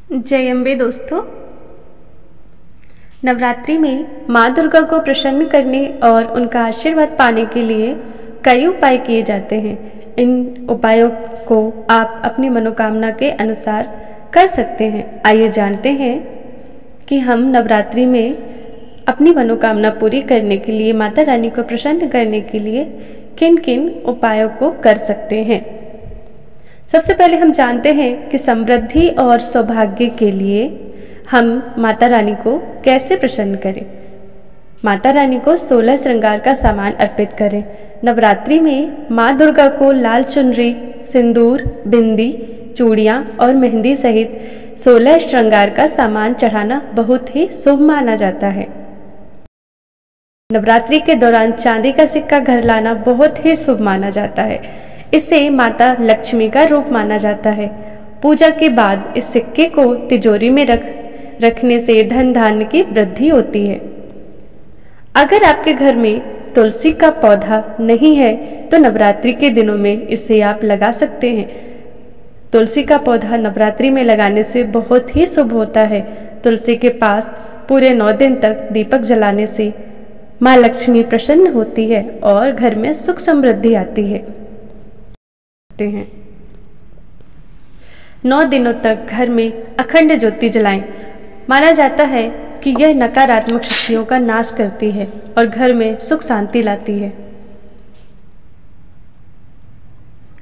जय अम्बे दोस्तों। नवरात्रि में माँ दुर्गा को प्रसन्न करने और उनका आशीर्वाद पाने के लिए कई उपाय किए जाते हैं। इन उपायों को आप अपनी मनोकामना के अनुसार कर सकते हैं। आइए जानते हैं कि हम नवरात्रि में अपनी मनोकामना पूरी करने के लिए, माता रानी को प्रसन्न करने के लिए किन किन उपायों को कर सकते हैं। सबसे पहले हम जानते हैं कि समृद्धि और सौभाग्य के लिए हम माता रानी को कैसे प्रसन्न करें। माता रानी को 16 श्रृंगार का सामान अर्पित करें। नवरात्रि में माँ दुर्गा को लाल चुनरी, सिंदूर, बिंदी, चूड़ियाँ और मेहंदी सहित 16 श्रृंगार का सामान चढ़ाना बहुत ही शुभ माना जाता है। नवरात्रि के दौरान चांदी का सिक्का घर लाना बहुत ही शुभ माना जाता है। इसे माता लक्ष्मी का रूप माना जाता है। पूजा के बाद इस सिक्के को तिजोरी में रखने से धन धान्य की वृद्धि होती है। अगर आपके घर में तुलसी का पौधा नहीं है तो नवरात्रि के दिनों में इसे आप लगा सकते हैं। तुलसी का पौधा नवरात्रि में लगाने से बहुत ही शुभ होता है। तुलसी के पास पूरे 9 दिन तक दीपक जलाने से माँ लक्ष्मी प्रसन्न होती है और घर में सुख समृद्धि आती है। 9 दिनों तक घर में अखंड ज्योति जलाएं। माना जाता है कि यह नकारात्मक शक्तियों का नाश करती है और घर में सुख शांति लाती है।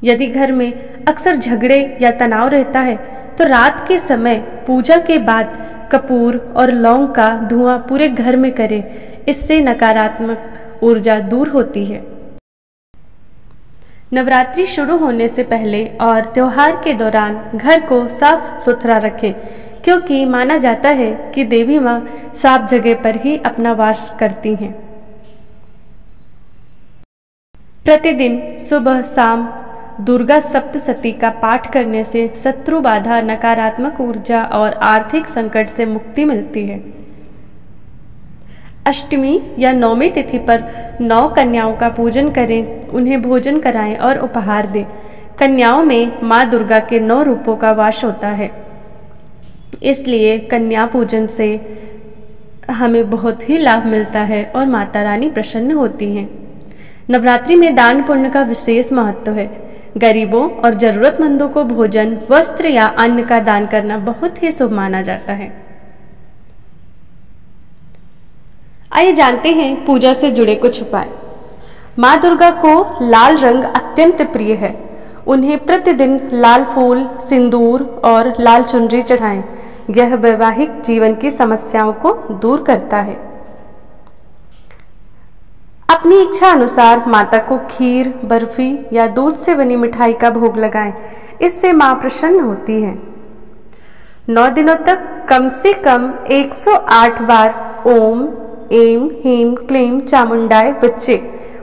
यदि घर में अक्सर झगड़े या तनाव रहता है तो रात के समय पूजा के बाद कपूर और लौंग का धुआं पूरे घर में करें। इससे नकारात्मक ऊर्जा दूर होती है। नवरात्रि शुरू होने से पहले और त्योहार के दौरान घर को साफ सुथरा रखें, क्योंकि माना जाता है कि देवी माँ साफ जगह पर ही अपना वास करती हैं। प्रतिदिन सुबह शाम दुर्गा सप्तशती का पाठ करने से शत्रु बाधा, नकारात्मक ऊर्जा और आर्थिक संकट से मुक्ति मिलती है। अष्टमी या नौमी तिथि पर 9 कन्याओं का पूजन करें, उन्हें भोजन कराएं और उपहार दें। कन्याओं में माँ दुर्गा के 9 रूपों का वास होता है, इसलिए कन्या पूजन से हमें बहुत ही लाभ मिलता है और माता रानी प्रसन्न होती हैं। नवरात्रि में दान पुण्य का विशेष महत्व है। गरीबों और जरूरतमंदों को भोजन, वस्त्र या अन्न का दान करना बहुत ही शुभ माना जाता है। आइए जानते हैं पूजा से जुड़े कुछ उपाय। माँ दुर्गा को लाल रंग अत्यंत प्रिय है। उन्हें प्रतिदिन लाल फूल, सिंदूर और लाल चुनरी चढ़ाएं। यह वैवाहिक जीवन की समस्याओं को दूर करता है। अपनी इच्छा अनुसार माता को खीर, बर्फी या दूध से बनी मिठाई का भोग लगाएं। इससे माँ प्रसन्न होती है। 9 दिनों तक कम से कम 108 बार ओम ऐं ह्रीं क्लीं चामुंडाय विच्चे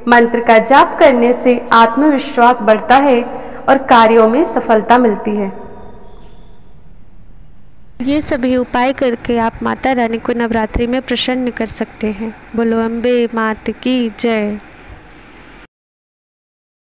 मंत्र का जाप करने से आत्मविश्वास बढ़ता है और कार्यों में सफलता मिलती है। ये सभी उपाय करके आप माता रानी को नवरात्रि में प्रसन्न कर सकते हैं। बोलो अम्बे मात की जय।